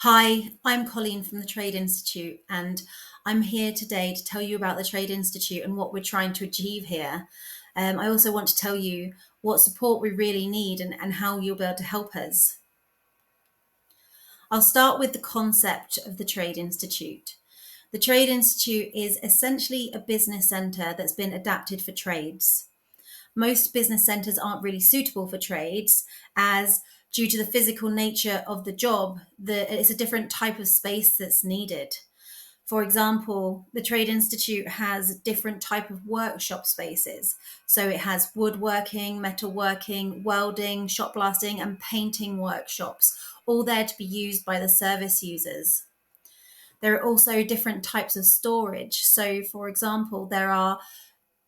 Hi, I'm Colleen from the Trade Institute, and I'm here today to tell you about the Trade Institute and what we're trying to achieve here. I also want to tell you what support we really need and how you'll be able to help us. I'll start with the concept of the Trade Institute. The Trade Institute is essentially a business centre that's been adapted for trades. Most business centres aren't really suitable for trades as due to the physical nature of the job, it's a different type of space that's needed. For example, the Trade Institute has different type of workshop spaces. So it has woodworking, metalworking, welding, shop blasting and painting workshops, all there to be used by the service users. There are also different types of storage. So for example, there are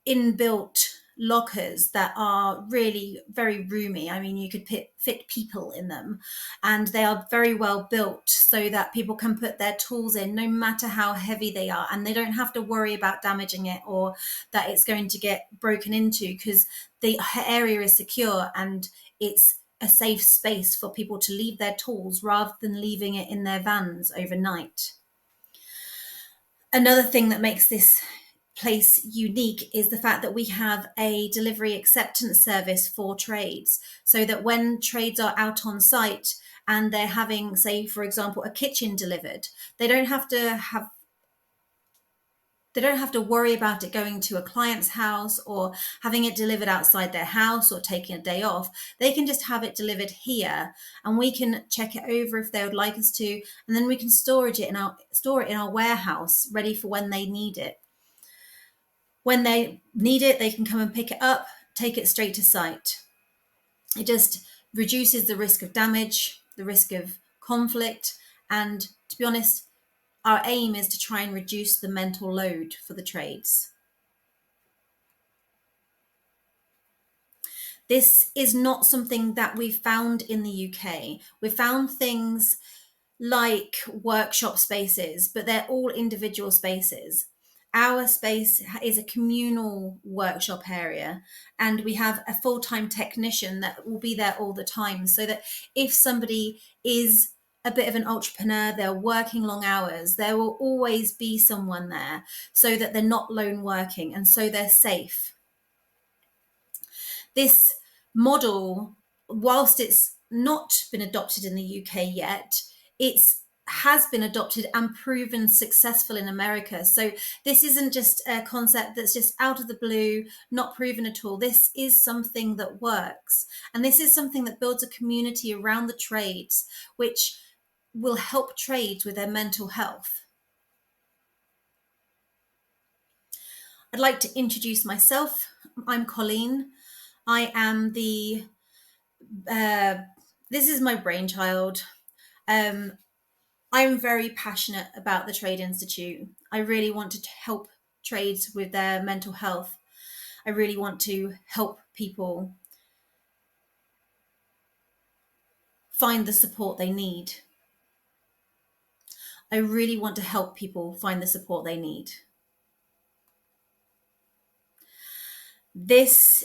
inbuilt lockers that are really very roomy. I mean, you could fit people in them, and they are very well built so that people can put their tools in no matter how heavy they are, and they don't have to worry about damaging it or that it's going to get broken into because the area is secure and it's a safe space for people to leave their tools rather than leaving it in their vans overnight. Another thing that makes this place unique is the fact that we have a delivery acceptance service for trades, so that when trades are out on site and they're having, say, for example, a kitchen delivered, they don't have to worry about it going to a client's house or having it delivered outside their house or taking a day off. They can just have it delivered here, and we can check it over if they would like us to, and then we can store it in our warehouse ready for when they need it. When they need it, they can come and pick it up, take it straight to site. It just reduces the risk of damage, the risk of conflict, and to be honest, our aim is to try and reduce the mental load for the trades. This is not something that we've found in the UK. We've found things like workshop spaces, but they're all individual spaces. Our space is a communal workshop area, and we have a full-time technician that will be there all the time, so that if somebody is a bit of an entrepreneur, they're working long hours, there will always be someone there so that they're not lone working and so they're safe. This model, whilst it's not been adopted in the UK yet, it's has been adopted and proven successful in America. So this isn't just a concept that's just out of the blue, not proven at all. This is something that works. And this is something that builds a community around the trades, which will help trades with their mental health. I'd like to introduce myself. I'm Colleen. I am this is my brainchild. I'm very passionate about the Trade Institute. I really want to help trades with their mental health. I really want to help people find the support they need. I really want to help people find the support they need. This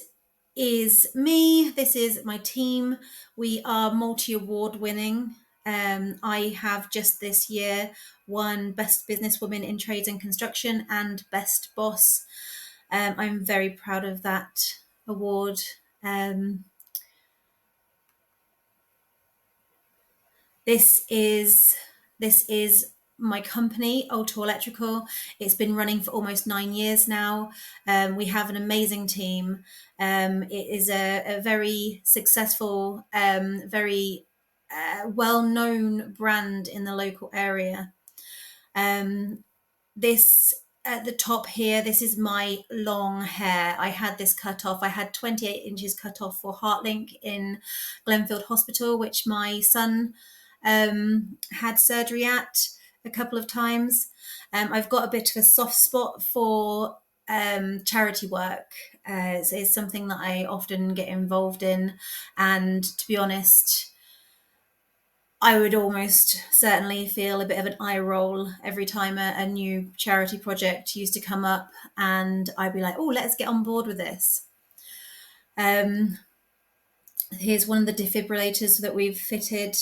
is me. This is my team. We are multi-award winning. I have just this year won Best Businesswoman in Trades and Construction and Best Boss. I'm very proud of that award. This is my company, Auto Electrical. It's been running for almost 9 years now. We have an amazing team. It is a very successful, very well-known brand in the local area. This at the top here, this is my long hair. I had this cut off. I had 28 inches cut off for Heartlink in Glenfield Hospital, which my son had surgery at a couple of times. I've got a bit of a soft spot for charity work. It's something that I often get involved in, and to be honest, I would almost certainly feel a bit of an eye roll every time a new charity project used to come up, and I'd be like, oh, let's get on board with this. Here's one of the defibrillators that we've fitted.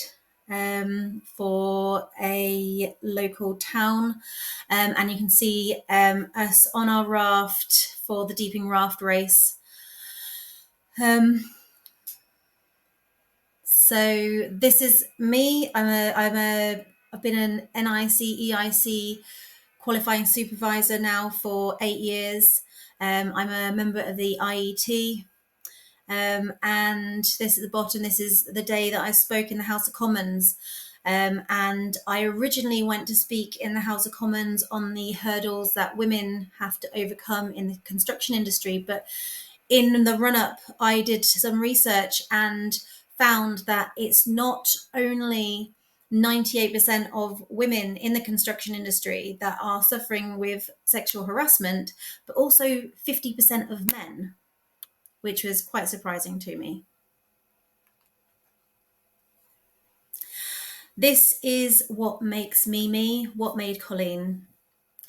for a local town. And you can see us on our raft for the Deeping Raft Race. So this is me. I've been an NIC, EIC qualifying supervisor now for 8 years. I'm a member of the IET. And this at the bottom, this is the day that I spoke in the House of Commons. And I originally went to speak in the House of Commons on the hurdles that women have to overcome in the construction industry. But in the run-up, I did some research and found that it's not only 98% of women in the construction industry that are suffering with sexual harassment, but also 50% of men, which was quite surprising to me. This is what makes me, what made Colleen.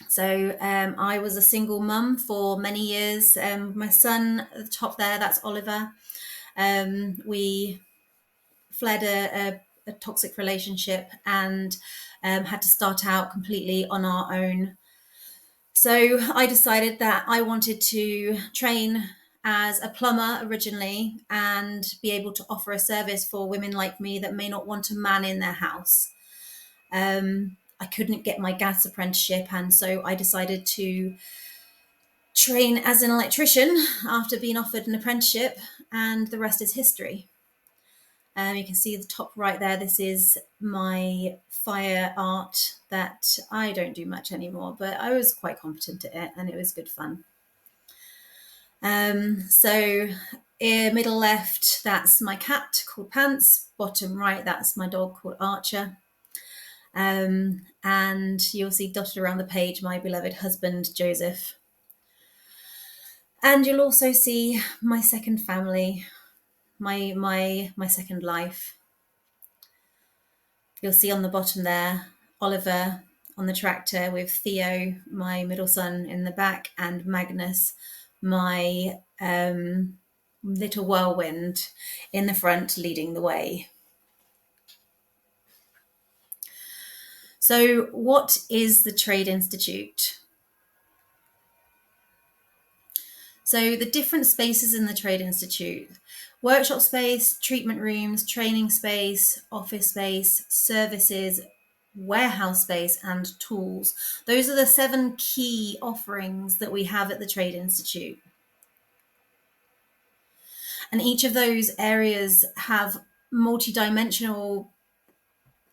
So I was a single mum for many years. My son at the top there, that's Oliver. We fled a toxic relationship and had to start out completely on our own. So I decided that I wanted to train as a plumber originally and be able to offer a service for women like me that may not want a man in their house. I couldn't get my gas apprenticeship, and so I decided to train as an electrician after being offered an apprenticeship, and the rest is history. You can see the top right there. This is my fire art that I don't do much anymore, but I was quite competent at it and it was good fun. So middle left, that's my cat called Pants. Bottom right, that's my dog called Archer. And you'll see dotted around the page my beloved husband, Joseph. And you'll also see my second family, my second life. You'll see on the bottom there, Oliver on the tractor with Theo, my middle son, in the back, and Magnus, my little whirlwind, in the front, leading the way. So what is the Trade Institute? So the different spaces in the Trade Institute: workshop space, treatment rooms, training space, office space, services, warehouse space, and tools. Those are the 7 key offerings that we have at the Trade Institute. And each of those areas have multi-dimensional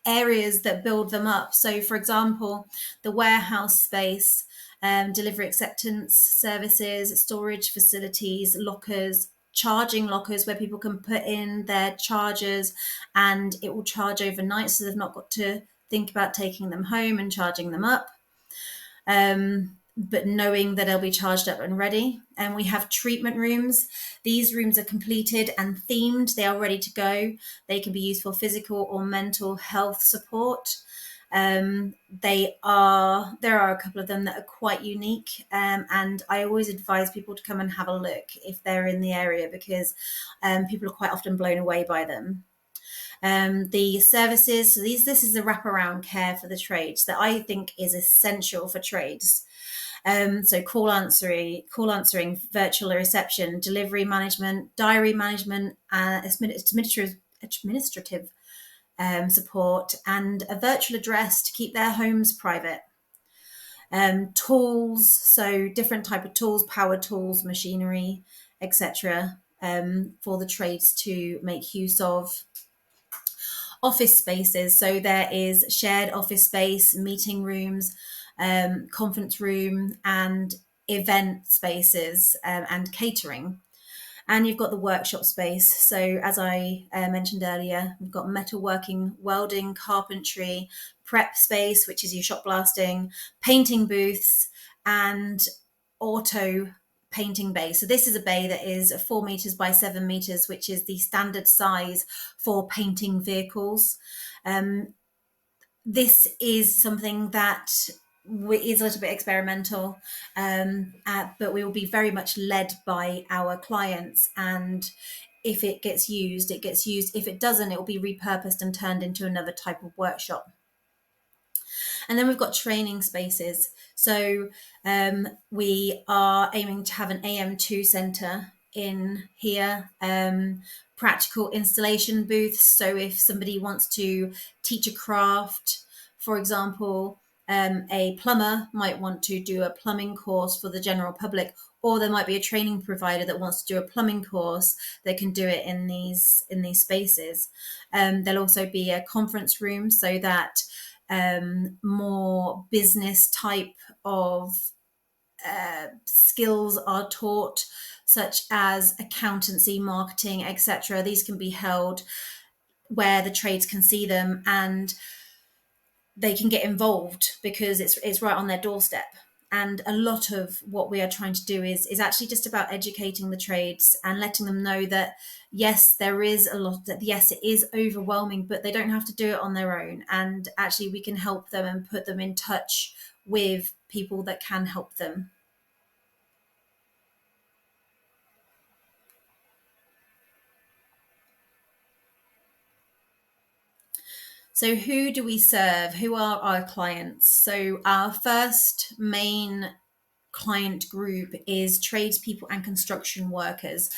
areas that build them up. So for example, the warehouse space, delivery acceptance services, storage facilities, lockers, charging lockers where people can put in their chargers and it will charge overnight, so they've not got to think about taking them home and charging them up, but knowing that they'll be charged up and ready. And we have treatment rooms. These rooms are completed and themed. They are ready to go. They can be used for physical or mental health support. There are a couple of them that are quite unique, and I always advise people to come and have a look if they're in the area, because people are quite often blown away by them. The services, so this is the wraparound care for the trades that I think is essential for trades. So call answering, virtual reception, delivery management, diary management, administrative support, and a virtual address to keep their homes private. Tools, so different type of tools, power tools, machinery, etc., for the trades to make use of. Office spaces, so there is shared office space, meeting rooms, conference room, and event spaces, and catering. And you've got the workshop space. So as I mentioned earlier, we've got metalworking, welding, carpentry, prep space, which is your shop blasting, painting booths, and auto painting bay. So this is a bay that is 4 meters by 7 meters, which is the standard size for painting vehicles. This is something that is a little bit experimental, but we will be very much led by our clients, and if it gets used, it gets used. If it doesn't, it will be repurposed and turned into another type of workshop. And then we've got training spaces. So we are aiming to have an AM2 centre in here, practical installation booths. So if somebody wants to teach a craft, for example, a plumber might want to do a plumbing course for the general public, or there might be a training provider that wants to do a plumbing course. They can do it in these spaces. There'll also be a conference room so that more business type of skills are taught, such as accountancy, marketing, etc. These can be held where the trades can see them and they can get involved because it's right on their doorstep. And a lot of what we are trying to do is actually just about educating the trades and letting them know that, yes, there is a lot, that yes, it is overwhelming, but they don't have to do it on their own. And actually we can help them and put them in touch with people that can help them. So who do we serve? Who are our clients? So our first main client group is tradespeople and construction workers.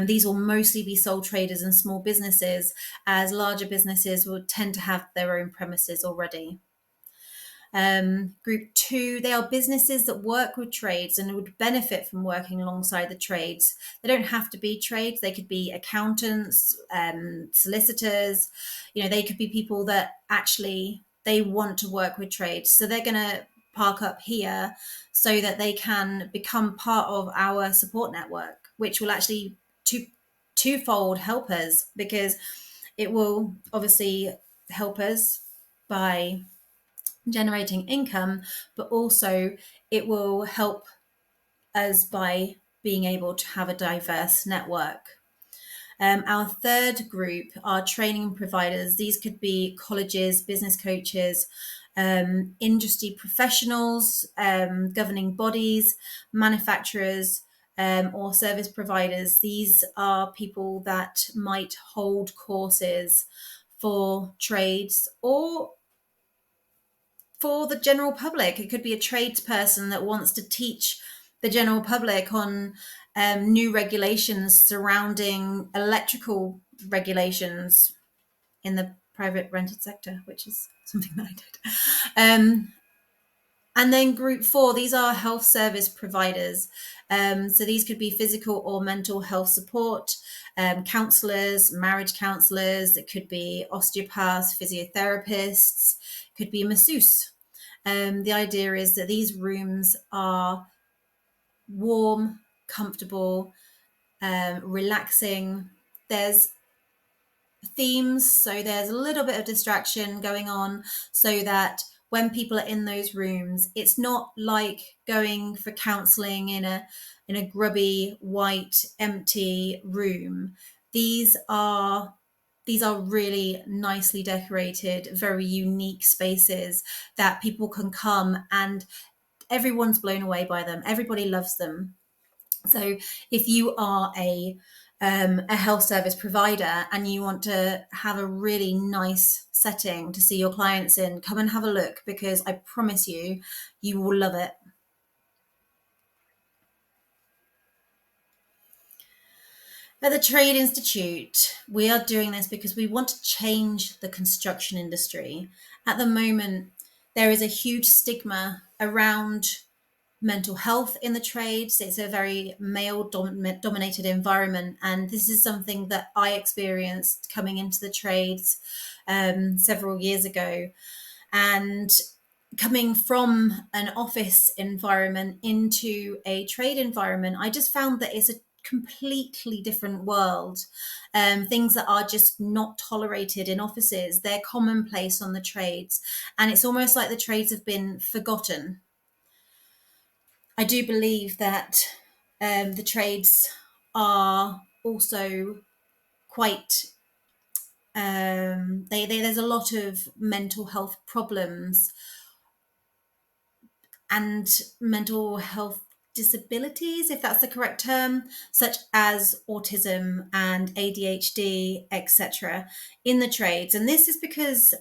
These will mostly be sole traders and small businesses, as larger businesses will tend to have their own premises already. Group 2, they are businesses that work with trades and would benefit from working alongside the trades. They don't have to be trades. They could be accountants, solicitors. They could be people that actually they want to work with trades. So they're going to park up here so that they can become part of our support network, which will actually twofold help us, because it will obviously help us by generating income, but also it will help us by being able to have a diverse network. Our third group are training providers. These could be colleges, business coaches, industry professionals, governing bodies, manufacturers, or service providers. These are people that might hold courses for trades or for the general public. It could be a tradesperson that wants to teach the general public on new regulations surrounding electrical regulations in the private rented sector, which is something that I did. And then group 4, these are health service providers. So these could be physical or mental health support, counsellors, marriage counsellors. It could be osteopaths, physiotherapists, could be a masseuse. The idea is that these rooms are warm, comfortable, relaxing. There's themes, so there's a little bit of distraction going on, so that when people are in those rooms, it's not like going for counselling in a grubby, white, empty room. These are really nicely decorated, very unique spaces that people can come, and everyone's blown away by them. Everybody loves them. So if you are a health service provider and you want to have a really nice setting to see your clients in, come and have a look, because I promise you, you will love it. At the Trade Institute, we are doing this because we want to change the construction industry. At the moment, there is a huge stigma around mental health in the trades. It's a very male dominated environment, and this is something that I experienced coming into the trades several years ago. And coming from an office environment into a trade environment, I just found that it's a completely different world. Things that are just not tolerated in offices, they're commonplace on the trades, and it's almost like the trades have been forgotten. I do believe that the trades are also quite there's a lot of mental health problems and mental health disabilities, if that's the correct term, such as autism and ADHD, etc., in the trades. And this is because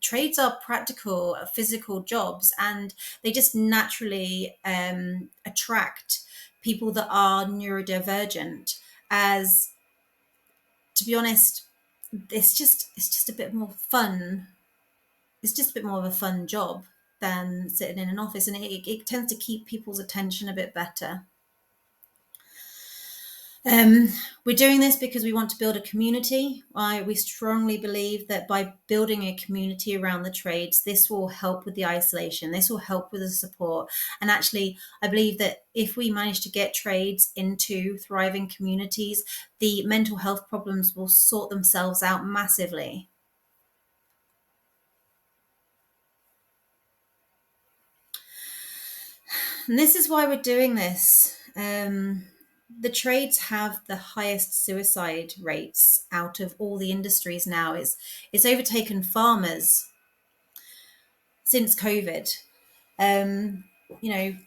trades are practical, physical jobs, and they just naturally attract people that are neurodivergent. As, to be honest, it's just a bit more fun. It's just a bit more of a fun job than sitting in an office, and it tends to keep people's attention a bit better. Um, we're doing this because we want to build a community. We strongly believe that by building a community around the trades, this will help with the isolation, this will help with the support. And actually, I believe that if we manage to get trades into thriving communities, the mental health problems will sort themselves out massively. And this is why we're doing this. The trades have the highest suicide rates out of all the industries now. It's overtaken farmers since COVID.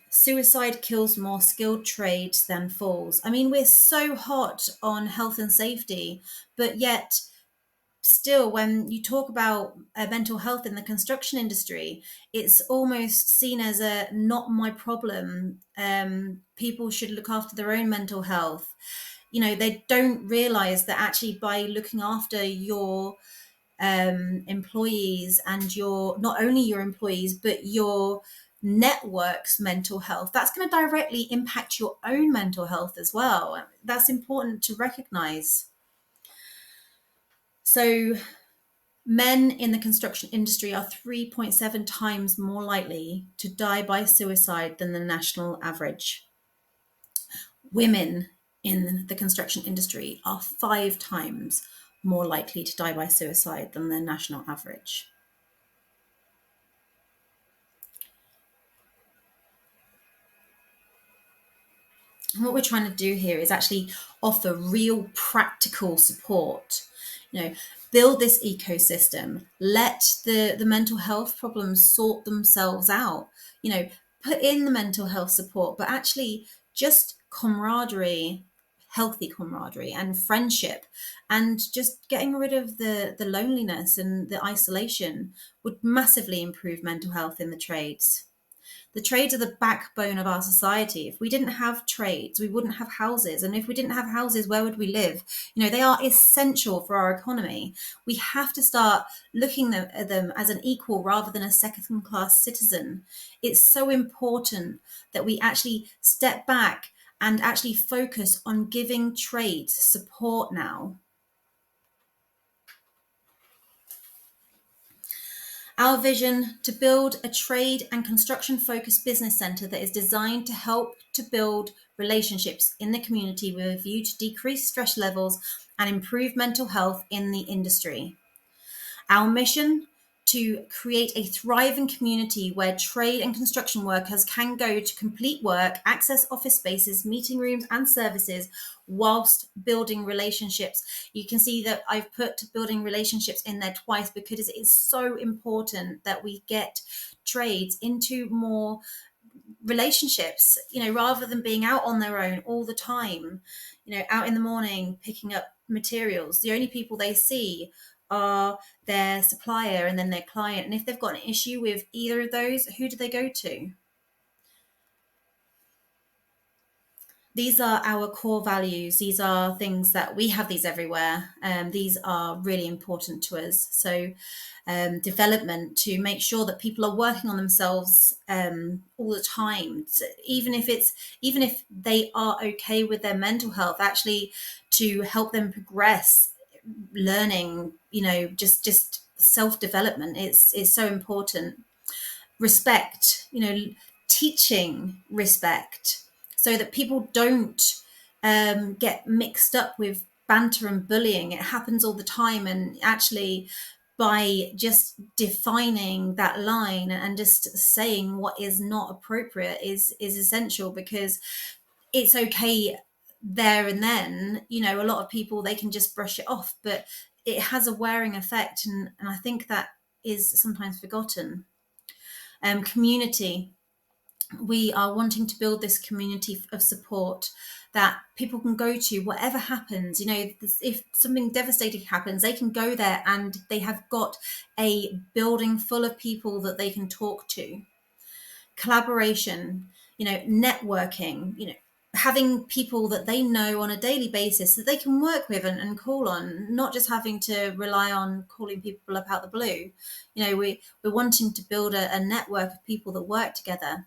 Suicide kills more skilled trades than falls. I mean, we're so hot on health and safety, but yet still, when you talk about mental health in the construction industry, it's almost seen as a not my problem. People should look after their own mental health. They don't realize that actually by looking after your employees and your not only your employees but your network's mental health, that's going to directly impact your own mental health as well. That's important to recognize. So men in the construction industry are 3.7 times more likely to die by suicide than the national average. Women in the construction industry are 5 times more likely to die by suicide than the national average. And what we're trying to do here is actually offer real practical support. Build this ecosystem, let the mental health problems sort themselves out. Put in the mental health support, but actually just camaraderie, healthy camaraderie and friendship, and just getting rid of the loneliness and the isolation would massively improve mental health in the trades. The trades are the backbone of our society. If we didn't have trades, we wouldn't have houses. And if we didn't have houses, where would we live? They are essential for our economy. We have to start looking at them as an equal rather than a second-class citizen. It's so important that we actually step back and actually focus on giving trades support now. Our vision: to build a trade and construction focused business centre that is designed to help to build relationships in the community with a view to decrease stress levels and improve mental health in the industry. Our mission: to create a thriving community where trade and construction workers can go to complete work, access office spaces, meeting rooms and services whilst building relationships. You can see that I've put building relationships in there twice because it is so important that we get trades into more relationships, rather than being out on their own all the time, out in the morning picking up materials. The only people they see are their supplier and then their client. And if they've got an issue with either of those, who do they go to? These are our core values. These are things that we have these everywhere. These are really important to us. So development to make sure that people are working on themselves all the time. So even if they are okay with their mental health, actually to help them progress, learning, just self-development is so important. Respect, teaching respect so that people don't get mixed up with banter and bullying. It happens all the time, and actually by just defining that line and just saying what is not appropriate is essential, because it's okay there and then. A lot of people, they can just brush it off, but it has a wearing effect, and I think that is sometimes forgotten. Community. We are wanting to build this community of support that people can go to whatever happens. If something devastating happens, they can go there and they have got a building full of people that they can talk to. Collaboration, networking, having people that they know on a daily basis that they can work with and call on, not just having to rely on calling people up out the blue. We're wanting to build a network of people that work together.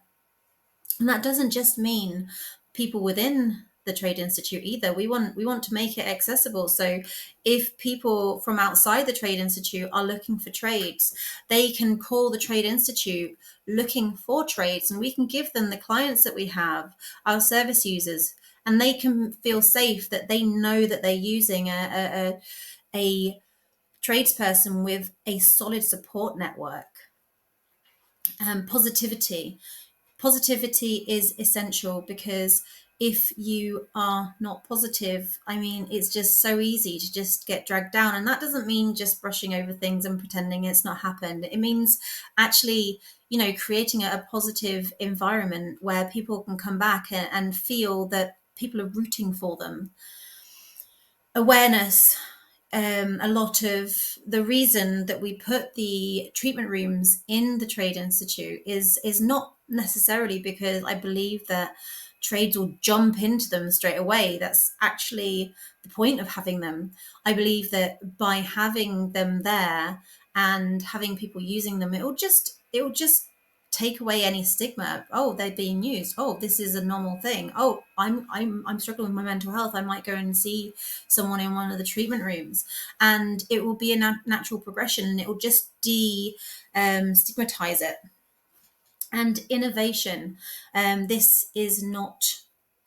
And that doesn't just mean people within the Trade Institute either. We want to make it accessible. So if people from outside the Trade Institute are looking for trades, they can call the Trade Institute looking for trades, and we can give them the clients that we have, our service users, and they can feel safe that they know that they're using a tradesperson with a solid support network. Positivity is essential, because if you are not positive, it's just so easy to just get dragged down. And that doesn't mean just brushing over things and pretending it's not happened. It means actually, creating a positive environment where people can come back and feel that people are rooting for them. Awareness. A lot of the reason that we put the treatment rooms in the Trade Institute is not necessarily because I believe that trades will jump into them straight away. That's actually the point of having them. I believe that by having them there and having people using them, it will just take away any stigma. Oh, they're being used. Oh, this is a normal thing. Oh, I'm struggling with my mental health. I might go and see someone in one of the treatment rooms, and it will be a natural progression, and it will just stigmatize it. And innovation. This is not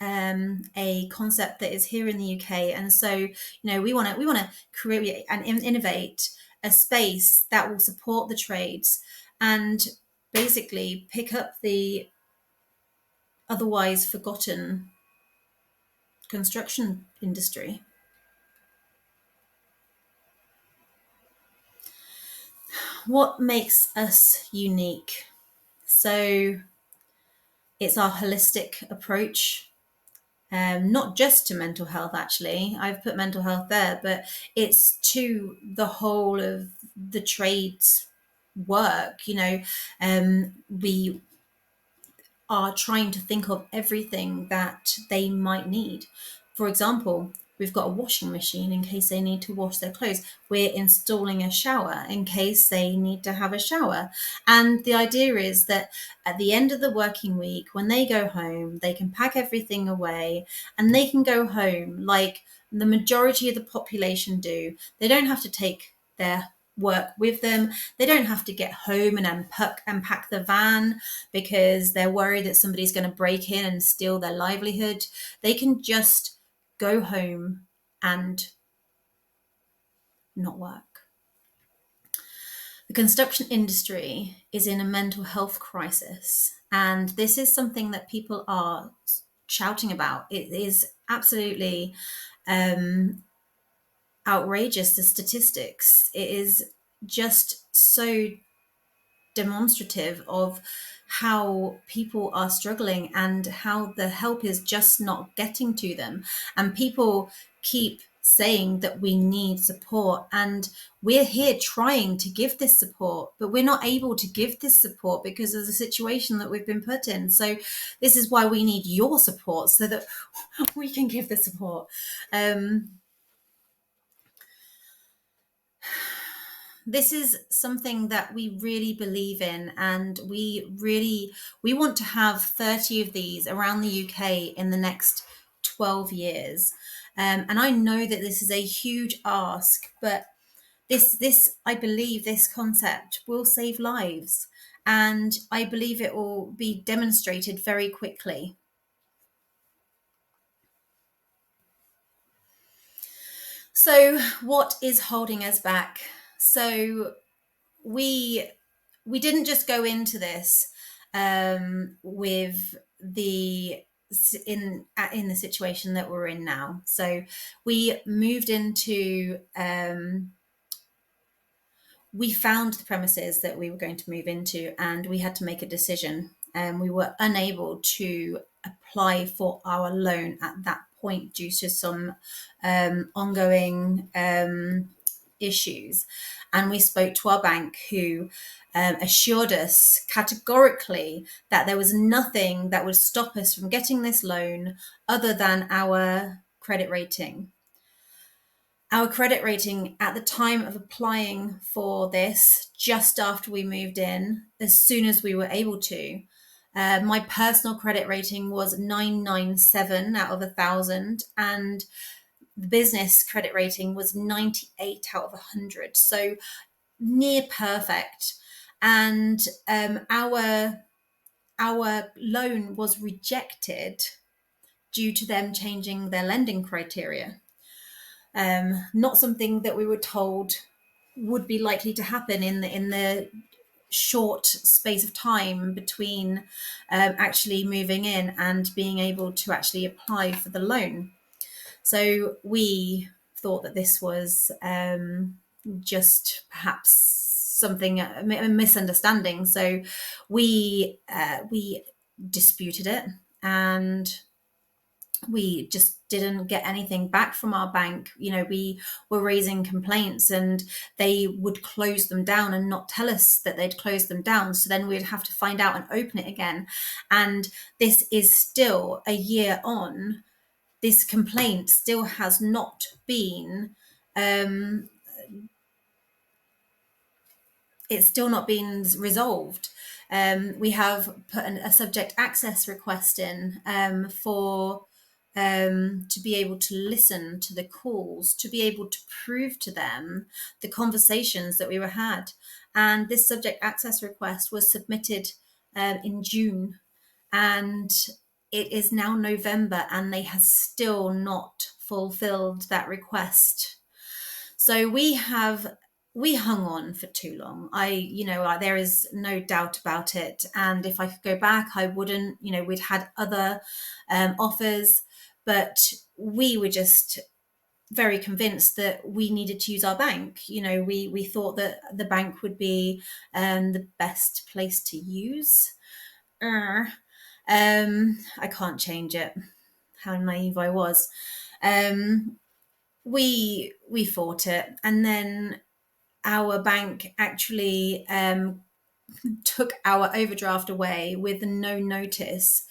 a concept that is here in the UK, and so we want to create and innovate a space that will support the trades and basically pick up the otherwise forgotten construction industry. What makes us unique? So it's our holistic approach, not just to mental health, actually. I've put mental health there, but it's to the whole of the trades work. We are trying to think of everything that they might need. For example, we've got a washing machine in case they need to wash their clothes. We're installing a shower in case they need to have a shower. And the idea is that at the end of the working week, when they go home, they can pack everything away and they can go home like the majority of the population do. They don't have to take their work with them. They don't have to get home and unpack the van because they're worried that somebody's going to break in and steal their livelihood. They can just go home and not work. The construction industry is in a mental health crisis, and this is something that people are shouting about. It is absolutely outrageous, the statistics. It is just so demonstrative of how people are struggling and how the help is just not getting to them. And people keep saying that we need support, and we're here trying to give this support, but we're not able to give this support because of the situation that we've been put in. So this is why we need your support so that we can give the support. This is something that we really believe in, and we want to have 30 of these around the UK in the next 12 years. And I know that this is a huge ask, but this I believe this concept will save lives, and I believe it will be demonstrated very quickly. So what is holding us back? So we didn't just go into this with the in the situation that we're in now. So we moved into we found the premises that we were going to move into, and we had to make a decision. We were unable to apply for our loan at that point due to some ongoing issues. And we spoke to our bank, who assured us categorically that there was nothing that would stop us from getting this loan other than our credit rating. Our credit rating at the time of applying for this, just after we moved in, as soon as we were able to, my personal credit rating was 997 out of 1,000, and the business credit rating was 98 out of 100. So near perfect. And our loan was rejected due to them changing their lending criteria. Not something that we were told would be likely to happen in the short space of time between actually moving in and being able to actually apply for the loan. So we thought that this was just perhaps something, a misunderstanding. So we disputed it, and we just didn't get anything back from our bank. We were raising complaints, and they would close them down and not tell us that they'd closed them down. So then we'd have to find out and open it again. And this is still a year on. This complaint still has not been it's still not been resolved. We have put a subject access request in for to be able to listen to the calls, to be able to prove to them the conversations that we were had. And this subject access request was submitted in June, and it is now November, and they have still not fulfilled that request. So we hung on for too long. There is no doubt about it. And if I could go back, I wouldn't. We'd had other offers, but we were just very convinced that we needed to use our bank. We thought that the bank would be the best place to use. I can't change it. How naive I was. We fought it, and then our bank actually took our overdraft away with no notice,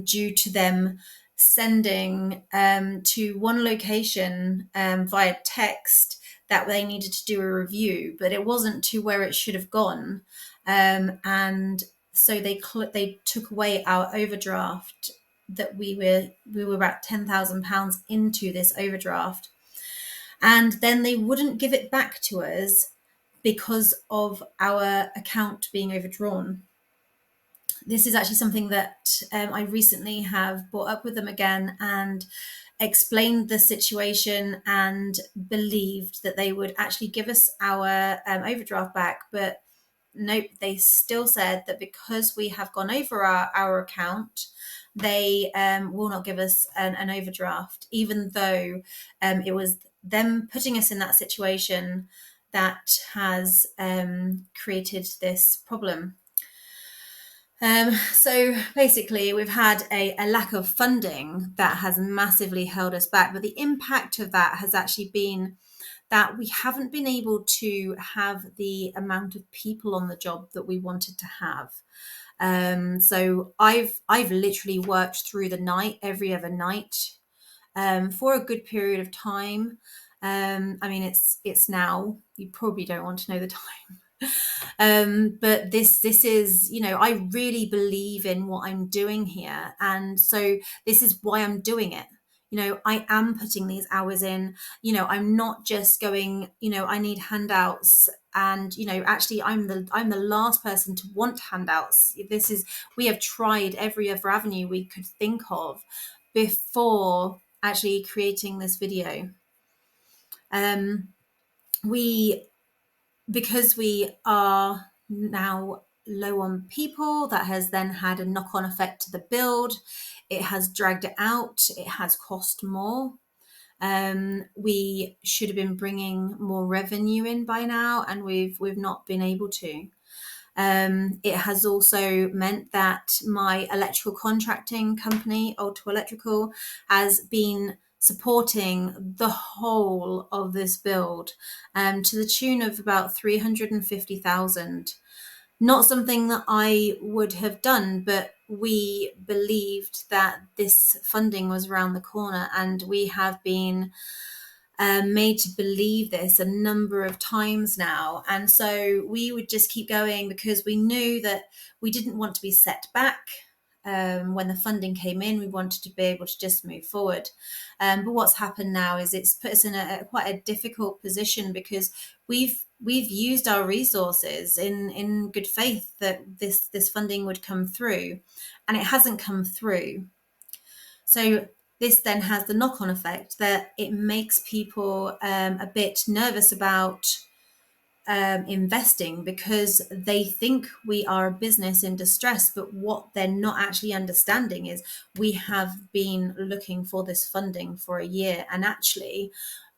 due to them sending to one location via text that they needed to do a review, but it wasn't to where it should have gone. And so they took away our overdraft, that we were about £10,000 into this overdraft. And then they wouldn't give it back to us because of our account being overdrawn. This is actually something that I recently have brought up with them again and explained the situation, and believed that they would actually give us our overdraft back. But nope, they still said that because we have gone over our account, they will not give us an overdraft, even though it was them putting us in that situation that has created this problem. So basically, we've had a lack of funding that has massively held us back. But the impact of that has actually been that we haven't been able to have the amount of people on the job that we wanted to have. So I've literally worked through the night, every other night, for a good period of time. It's now, you probably don't want to know the time. But this is, I really believe in what I'm doing here. And so this is why I'm doing it. I am putting these hours in. I'm not just going, I need handouts. And, actually I'm the last person to want handouts. We have tried every other avenue we could think of before actually creating this video. Because we are now low on people, that has then had a knock-on effect to the build. It has dragged it out. It has cost more. We should have been bringing more revenue in by now, and we've not been able to. It has also meant that my electrical contracting company, Alto Electrical, has been supporting the whole of this build to the tune of about 350,000. Not something that I would have done, but we believed that this funding was around the corner, and we have been made to believe this a number of times now. And so we would just keep going because we knew that we didn't want to be set back. When the funding came in, we wanted to be able to just move forward. But what's happened now is it's put us in quite a difficult position, because we've used our resources in good faith that this funding would come through, and it hasn't come through. So this then has the knock-on effect that it makes people a bit nervous about investing, because they think we are a business in distress. But what they're not actually understanding is we have been looking for this funding for a year, and actually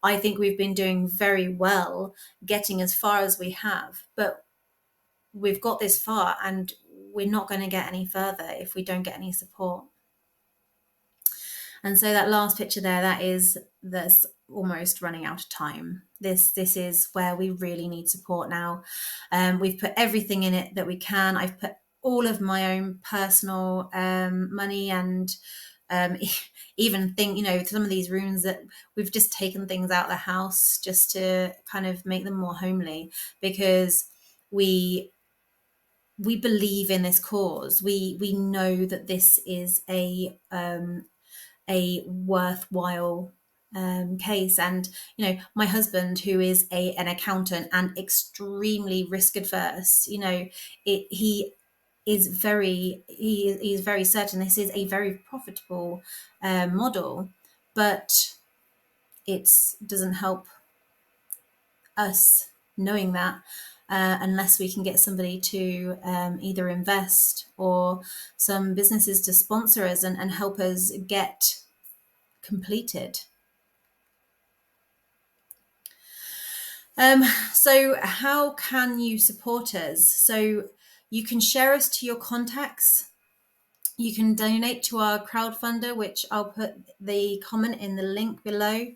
I think we've been doing very well getting as far as we have, but we've got this far and we're not going to get any further if we don't get any support. And so that last picture there, that's almost running out of time. This is where we really need support now. We've put everything in it that we can. I've put all of my own personal money, and even some of these rooms that we've just taken things out of the house just to kind of make them more homely, because we believe in this cause. We know that this is a worthwhile case. And my husband, who is an accountant and extremely risk adverse, he is very certain this is a very profitable model, but it doesn't help us knowing that unless we can get somebody to either invest, or some businesses to sponsor us and help us get completed. So how can you support us? So you can share us to your contacts. You can donate to our crowdfunder, which I'll put the comment in the link below.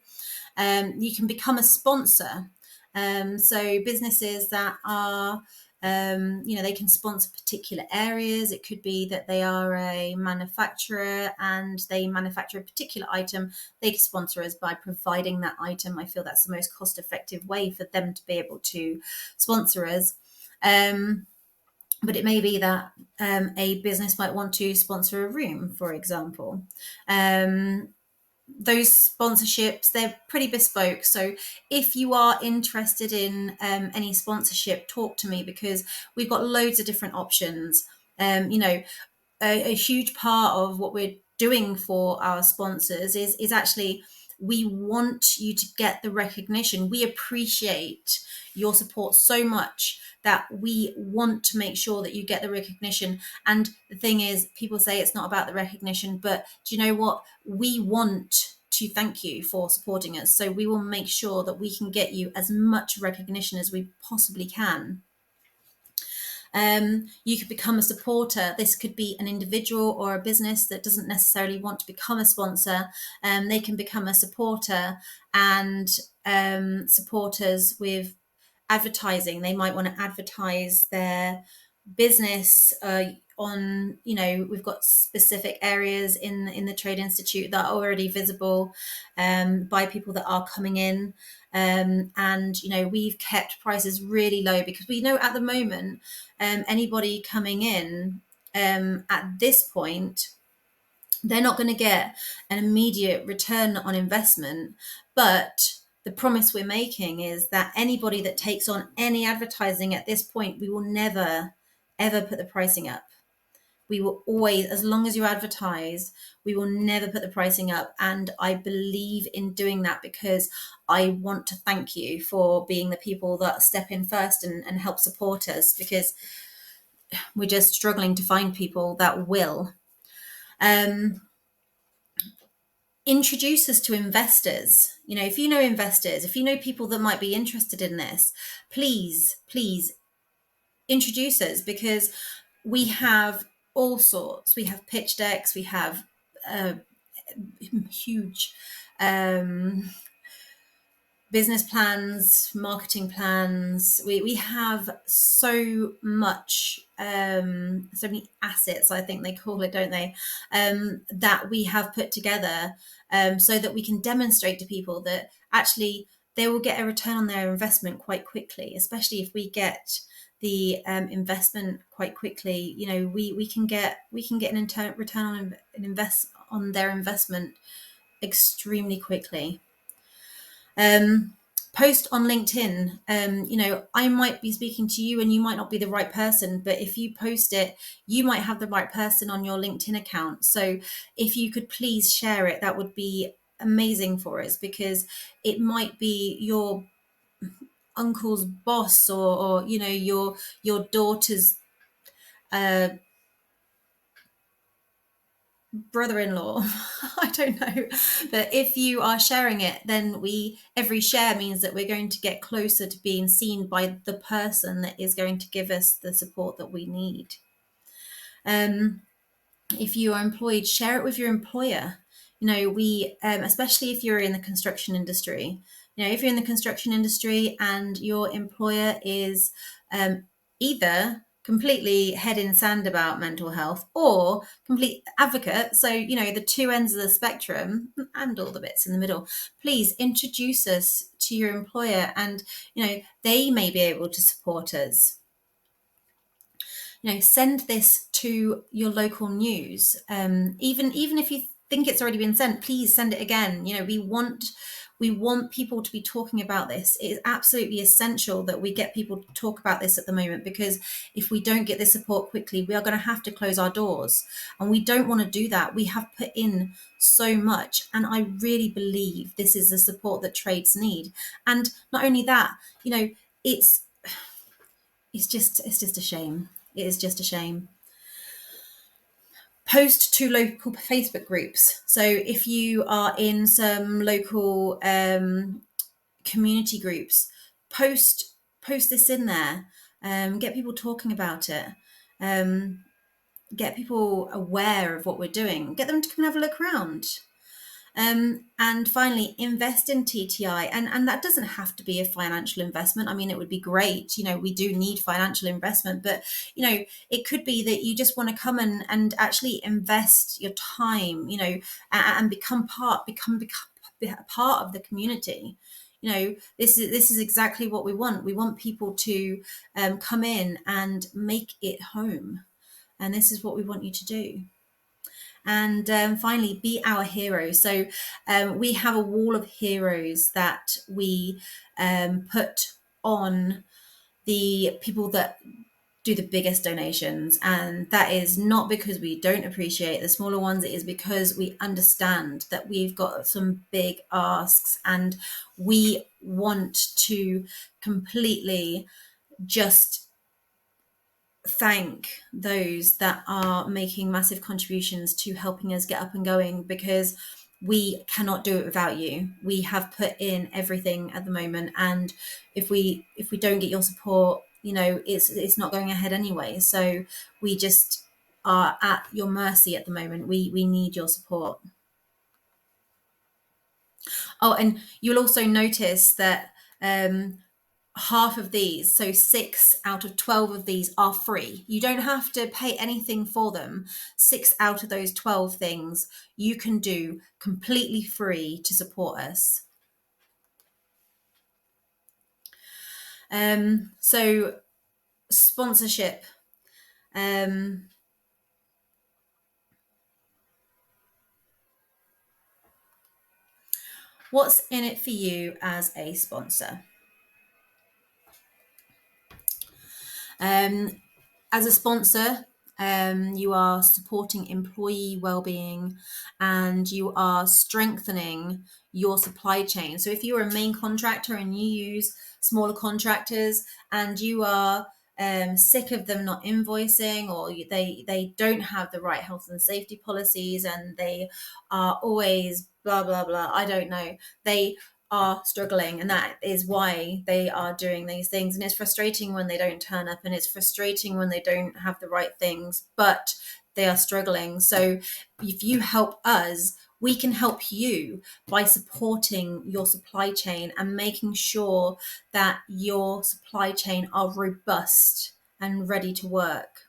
You can become a sponsor. So businesses that are they can sponsor particular areas. It could be that they are a manufacturer and they manufacture a particular item. They can sponsor us by providing that item. I feel that's the most cost-effective way for them to be able to sponsor us. But it may be that a business might want to sponsor a room, for example. Those sponsorships, they're pretty bespoke. So if you are interested in any sponsorship, talk to me, because we've got loads of different options. A huge part of what we're doing for our sponsors is actually, we want you to get the recognition. We appreciate your support so much that we want to make sure that you get the recognition. And the thing is, people say it's not about the recognition, but do you know what? We want to thank you for supporting us. So we will make sure that we can get you as much recognition as we possibly can. You could become a supporter. This could be an individual or a business that doesn't necessarily want to become a sponsor. They can become a supporter and support us with advertising. They might want to advertise their business on, we've got specific areas in the Trade Institute that are already visible by people that are coming in. And we've kept prices really low, because we know at the moment anybody coming in at this point, they're not going to get an immediate return on investment. But the promise we're making is that anybody that takes on any advertising at this point, we will never ever put the pricing up. We will always, as long as you advertise, we will never put the pricing up. And I believe in doing that because I want to thank you for being the people that step in first and help support us, because we're just struggling to find people that will. Introduce us to investors. If you know investors, if you know people that might be interested in this, please introduce us, because we have all sorts. We have pitch decks, we have huge business plans, marketing plans. We have so much, so many assets, I think they call it, don't they? That we have put together, so that we can demonstrate to people that actually they will get a return on their investment quite quickly, especially if we get the investment quite quickly. You know, we can get an return on on their investment extremely quickly. Post on LinkedIn. You know, I might be speaking to you and you might not be the right person, but if you post it, you might have the right person on your LinkedIn account. So if you could please share it, that would be amazing for us, because it might be your uncle's boss, or you know, your daughter's brother-in-law. I don't know, but if you are sharing it, then every share means that we're going to get closer to being seen by the person that is going to give us the support that we need. If you are employed, share it with your employer. You know, we especially if you're in the construction industry, you know, if you're in the construction industry and your employer is either completely head in sand about mental health or complete advocate, so you know, the two ends of the spectrum and all the bits in the middle, please introduce us to your employer, and you know, they may be able to support us. You know, send this to your local news. Even if you think it's already been sent, please send it again. You know, we want people to be talking about this. It is absolutely essential that we get people to talk about this at the moment, because if we don't get this support quickly, we are going to have to close our doors, and we don't want to do that. We have put in so much, and I really believe this is the support that trades need. And not only that, you know, it's just a shame. It is just a shame. Post to local Facebook groups. So if you are in some local community groups, post this in there. Get people talking about it. Get people aware of what we're doing. Get them to come and have a look around. And finally, invest in TTI, and that doesn't have to be a financial investment. I mean, it would be great, you know, we do need financial investment, but you know, it could be that you just want to come and actually invest your time, you know, and become part of the community. You know, this is exactly what we want. We want people to come in and make it home, and this is what we want you to do. And finally, be our hero. So we have a wall of heroes that we put on the people that do the biggest donations. And that is not because we don't appreciate the smaller ones. It is because we understand that we've got some big asks, and we want to completely just thank those that are making massive contributions to helping us get up and going, because we cannot do it without you. We have put in everything at the moment, and if we don't get your support, you know, it's not going ahead anyway. So we just are at your mercy at the moment. We need your support. Oh, and you'll also notice that half of these, so 6 out of 12 of these, are free. You don't have to pay anything for them. 6 out of those 12 things you can do completely free to support us. So sponsorship. What's in it for you as a sponsor? As a sponsor, you are supporting employee well-being, and you are strengthening your supply chain. So if you're a main contractor and you use smaller contractors, and you are sick of them not invoicing, or they don't have the right health and safety policies, and they are always blah blah blah, I don't know, they are struggling, and that is why they are doing these things. And it's frustrating when they don't turn up, and it's frustrating when they don't have the right things, but they are struggling. So if you help us, we can help you by supporting your supply chain and making sure that your supply chain are robust and ready to work.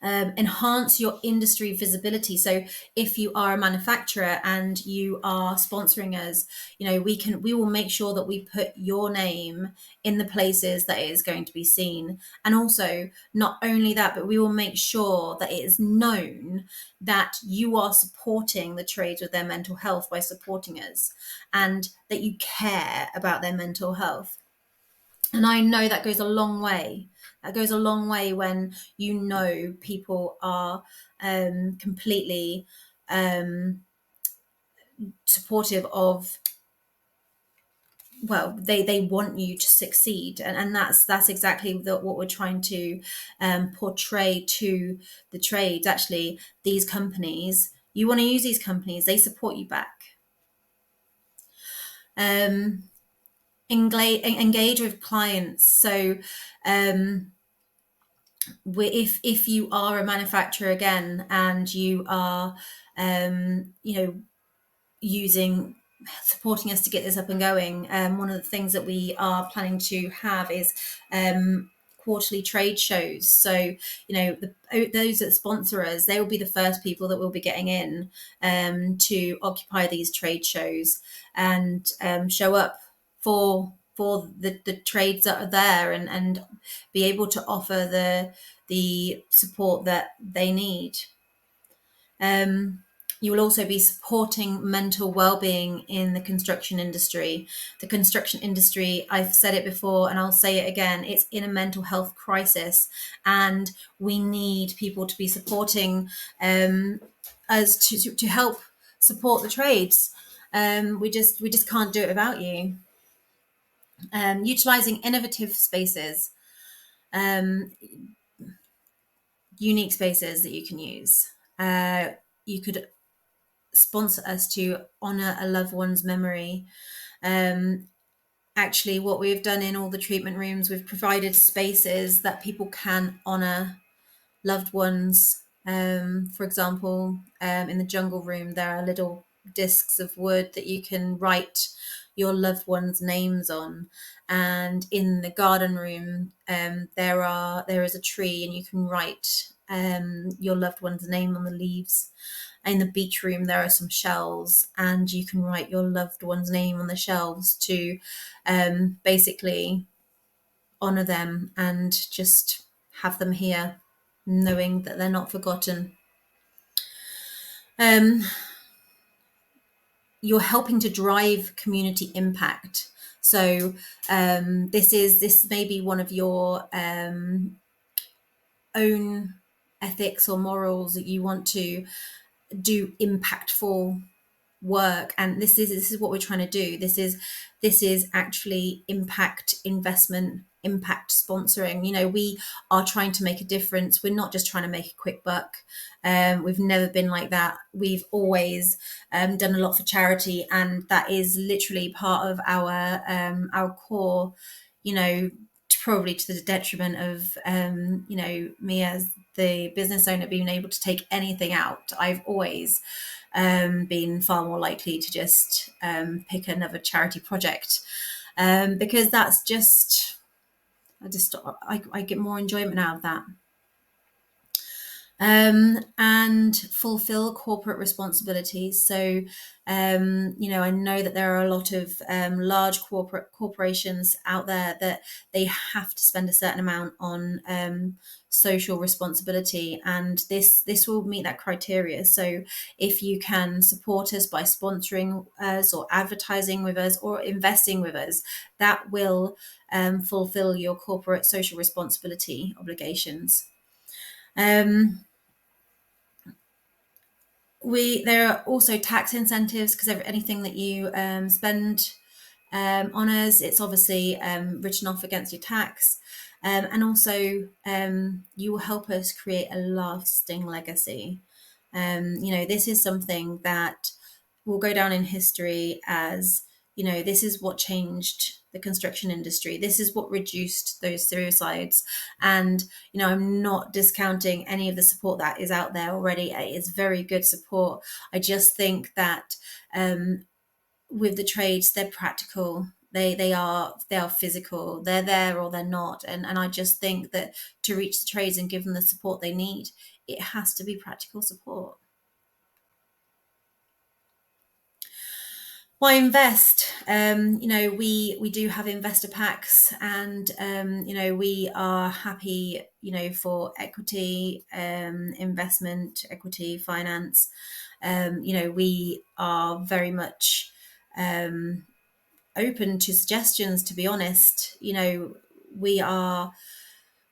Enhance your industry visibility. So if you are a manufacturer and you are sponsoring us, we will make sure that we put your name in the places that it is going to be seen. And also, not only that, but we will make sure that it is known that you are supporting the trades with their mental health by supporting us, and that you care about their mental health. And I know that goes a long way. That goes a long way when people are completely supportive of, well, they want you to succeed, and that's exactly what we're trying to portray to the trades. Actually, these companies, you want to use these companies, they support you back. Engage with clients. So if you are a manufacturer again, and you are supporting us to get this up and going, one of the things that we are planning to have is quarterly trade shows. So those that sponsor us, they will be the first people that we'll be getting in to occupy these trade shows and show up for the trades that are there, and be able to offer the support that they need. You will also be supporting mental well-being in the construction industry. The construction industry, I've said it before and I'll say it again, it's in a mental health crisis, and we need people to be supporting us to help support the trades. We just can't do it without you. Utilizing innovative spaces, unique spaces that you can use. You could sponsor us to honor a loved one's memory. Actually, what we've done in all the treatment rooms, we've provided spaces that people can honor loved ones. For example, in the jungle room, there are little discs of wood that you can write your loved ones' names on. And in the garden room, there is a tree, and you can write your loved one's name on the leaves. In the beach room, there are some shells, and you can write your loved one's name on the shelves to basically honor them and just have them here, knowing that they're not forgotten. You're helping to drive community impact. So this may be one of your own ethics or morals that you want to do impactful work, and this is what we're trying to do. This is actually impact investment, impact sponsoring. We are trying to make a difference. We're not just trying to make a quick buck. We've never been like that. We've always done a lot for charity, and that is literally part of our core, probably to the detriment of me as the business owner being able to take anything out. I've always been far more likely to just pick another charity project, because that's just I get more enjoyment out of that. And fulfill corporate responsibilities. So, I know that there are a lot of large corporations out there that they have to spend a certain amount on social responsibility, and this will meet that criteria. So if you can support us by sponsoring us or advertising with us or investing with us, that will fulfill your corporate social responsibility obligations. There are also tax incentives, because anything that you spend on us, it's obviously written off against your tax, and also you will help us create a lasting legacy. This is something that will go down in history as, this is what changed the construction industry. This is what reduced those suicides. And, I'm not discounting any of the support that is out there already. It is very good support. I just think that with the trades, they're practical. They are physical. They're there or they're not. And I just think that to reach the trades and give them the support they need, it has to be practical support. Why invest? We do have investor packs, and we are happy, for equity investment, equity finance. We are very much open to suggestions. To be honest, we are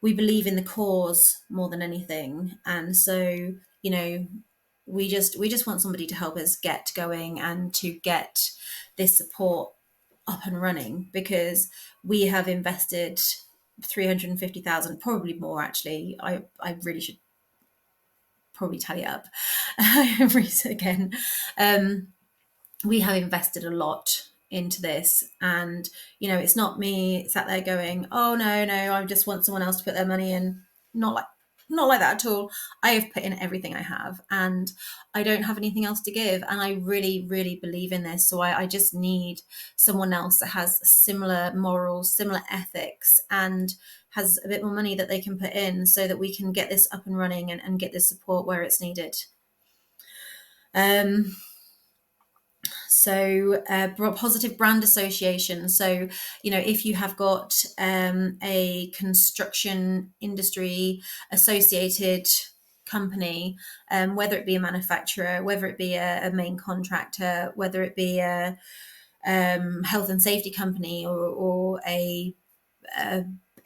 we believe in the cause more than anything, and so we just want somebody to help us get going and to get this support up and running, because we have invested 350,000, probably more actually. I really should probably tally up again. We have invested a lot into this, and it's not me sat there going, oh no, I just want someone else to put their money in. Not like that at all. I have put in everything I have, and I don't have anything else to give, and I really, really believe in this. So I just need someone else that has similar morals, similar ethics, and has a bit more money that they can put in, so that we can get this up and running and get this support where it's needed. So positive brand association. So, if you have got a construction industry associated company, whether it be a manufacturer, whether it be a main contractor, whether it be a health and safety company, or a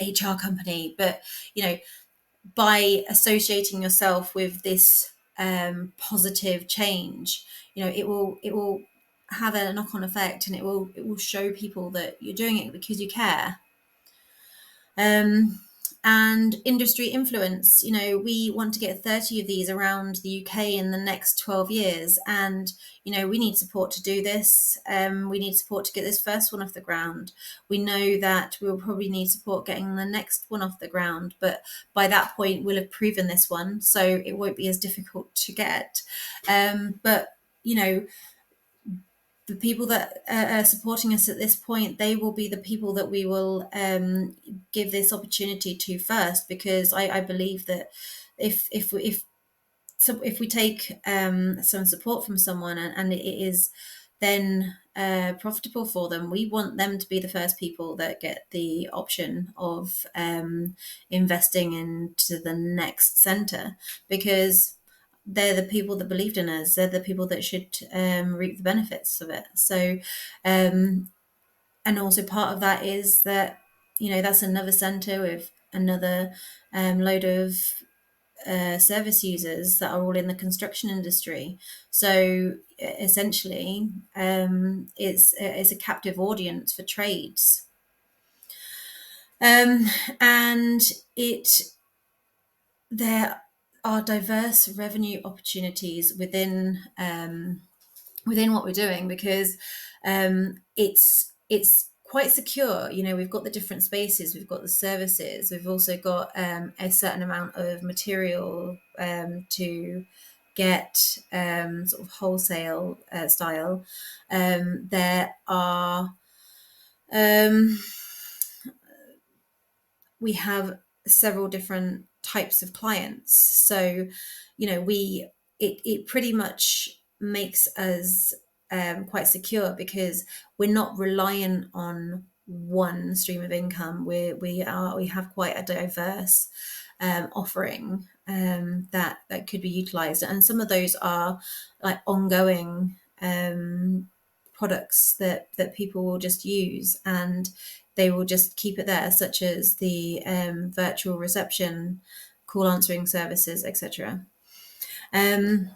HR company, but by associating yourself with this positive change, it will have a knock-on effect, and it will show people that you're doing it because you care. And industry influence, we want to get 30 of these around the UK in the next 12 years, and we need support to do this. We need support to get this first one off the ground. We know that we'll probably need support getting the next one off the ground, but by that point we'll have proven this one, so it won't be as difficult to get. But the people that are supporting us at this point, they will be the people that we will give this opportunity to first, because I believe that if we take some support from someone, and it is then profitable for them, we want them to be the first people that get the option of investing into the next centre, because they're the people that believed in us. They're the people that should reap the benefits of it. So, and also part of that is that, that's another centre with another load of service users that are all in the construction industry. So essentially, it's a captive audience for trades. And there are diverse revenue opportunities within what we're doing, because it's quite secure. We've got the different spaces, we've got the services, we've also got a certain amount of material to get sort of wholesale style. There are we have several different types of clients, so it pretty much makes us quite secure, because we're not reliant on one stream of income. We have quite a diverse offering that could be utilized, and some of those are like ongoing products that people will just use, and they will just keep it there, such as the virtual reception, call answering services, etc. And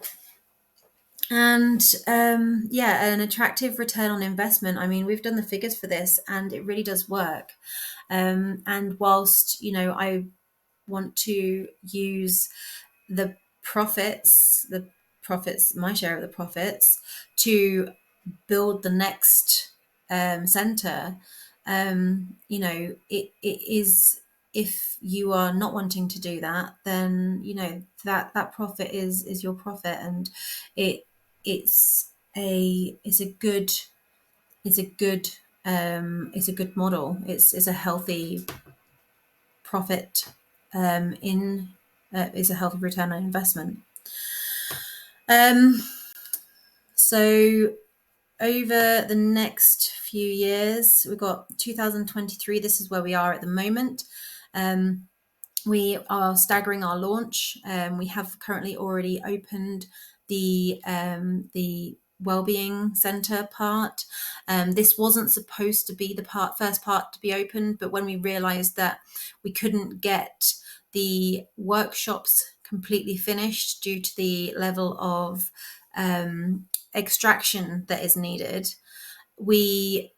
an attractive return on investment. I mean, we've done the figures for this, and it really does work. And whilst I want to use the profits, the profits, my share of the profits, to build the next center. It is, if you are not wanting to do that, then that profit is your profit, and it it's it's a good it's a good it's a good model. It's a healthy profit in is a healthy return on investment. So over the next few years, we've got 2023. This is where we are at the moment. We are staggering our launch. We have currently already opened the Wellbeing Centre part. This wasn't supposed to be the first part to be opened, but when we realised that we couldn't get the workshops completely finished due to the level of extraction that is needed, we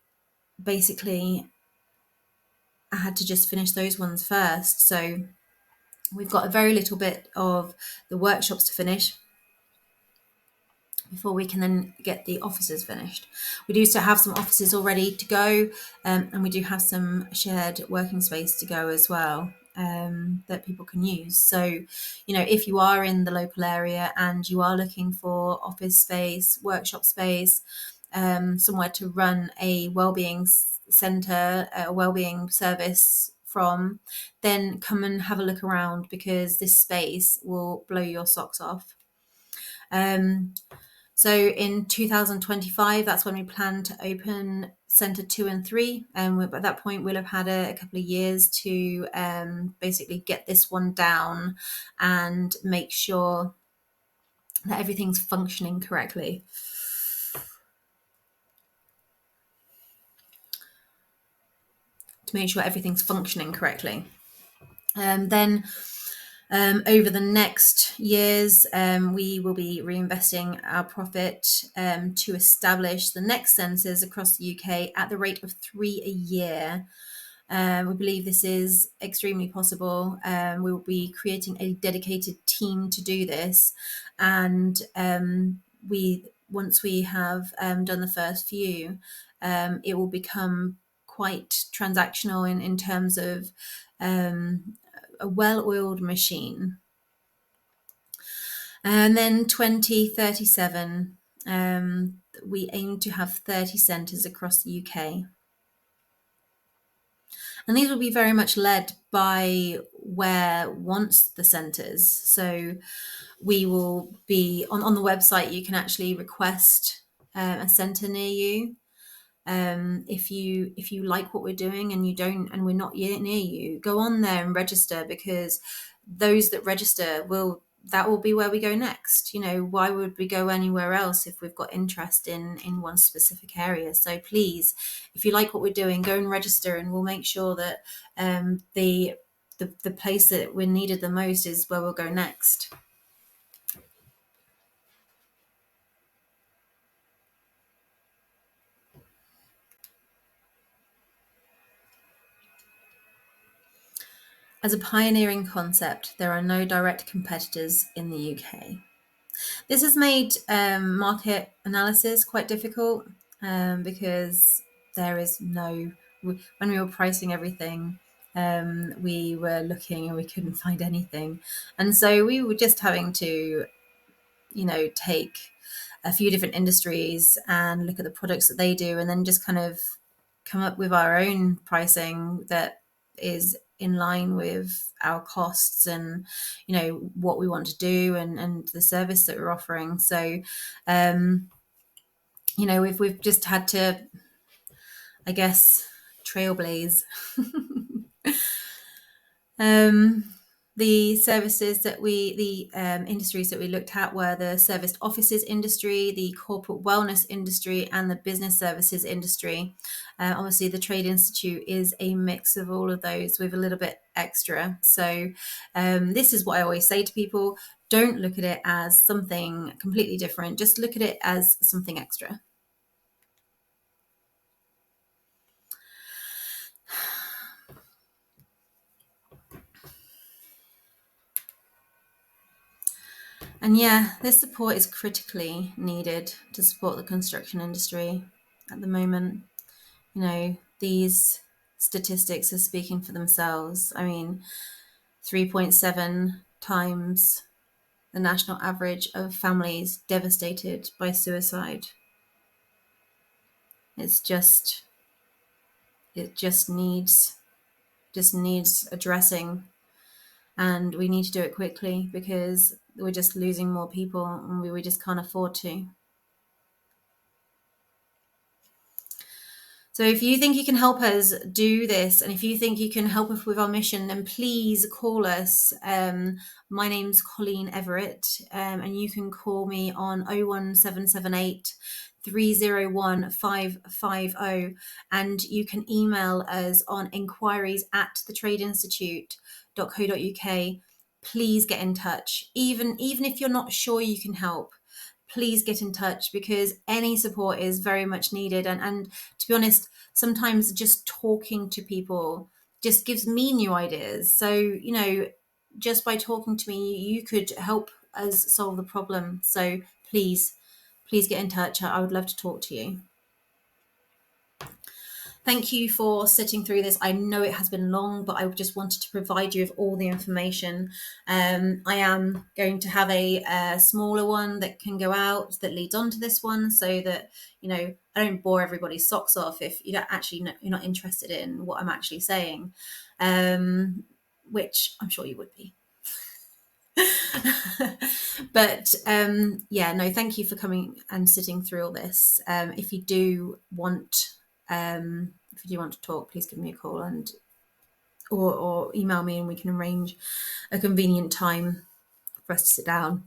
basically had to just finish those ones first. So we've got a very little bit of the workshops to finish before we can then get the offices finished. We do still have some offices all ready to go, and we do have some shared working space to go as well, that people can use. So, if you are in the local area and you are looking for office space, workshop space, somewhere to run a wellbeing centre, a wellbeing service from, then come and have a look around, because this space will blow your socks off. So in 2025, that's when we plan to open Centre 2 and 3. And at that point, we'll have had a couple of years to basically get this one down and make sure that everything's functioning correctly. Then over the next years, we will be reinvesting our profit to establish the next centres across the UK at the rate of 3 a year. We believe this is extremely possible. We will be creating a dedicated team to do this, and once we have done the first few, it will become quite transactional in terms of a well-oiled machine. And then 2037, we aim to have 30 centres across the UK. And these will be very much led by where wants the centres. So we will be on the website, you can actually request a centre near you. If you like what we're doing and you don't, and we're not near you, go on there and register, because those that register that will be where we go next. Why would we go anywhere else if we've got interest in one specific area? So please, if you like what we're doing, go and register, and we'll make sure that the place that we're needed the most is where we'll go next. As a pioneering concept, there are no direct competitors in the UK. This has made market analysis quite difficult, because there is no, when we were pricing everything, we were looking and we couldn't find anything. And so we were just having to, take a few different industries and look at the products that they do, and then just kind of come up with our own pricing that is in line with our costs and what we want to do and the service that we're offering. So we've just had to, I guess, trailblaze. The services that the industries that we looked at were the serviced offices industry, the corporate wellness industry, and the business services industry. Obviously, the Trade Institute is a mix of all of those with a little bit extra. So this is what I always say to people: don't look at it as something completely different. Just look at it as something extra. And yeah, this support is critically needed to support the construction industry at the moment. You know, these statistics are speaking for themselves. I mean, 3.7 times the national average of families devastated by suicide. It's just, it just needs addressing, and we need to do it quickly because we're just losing more people and we just can't afford to. So if you think you can help us do this, and if you think you can help us with our mission, then please call us. My name's Colleen Everett, and you can call me on 01778 301 550, and you can email us on inquiries@thetradeinstitute.co.uk. Please get in touch. Even if you're not sure you can help, please get in touch, because any support is very much needed. And to be honest, sometimes just talking to people just gives me new ideas. So, you know, just by talking to me, you could help us solve the problem. So please get in touch. I would love to talk to you. Thank you for sitting through this. I know it has been long, but I just wanted to provide you with all the information. I am going to have a smaller one that can go out that leads on to this one, so that, you know, I don't bore everybody's socks off if you don't actually know, you're not interested in what I'm actually saying, which I'm sure you would be. But yeah, no, thank you for coming and sitting through all this. If you do want to talk, please give me a call and or email me, and we can arrange a convenient time for us to sit down.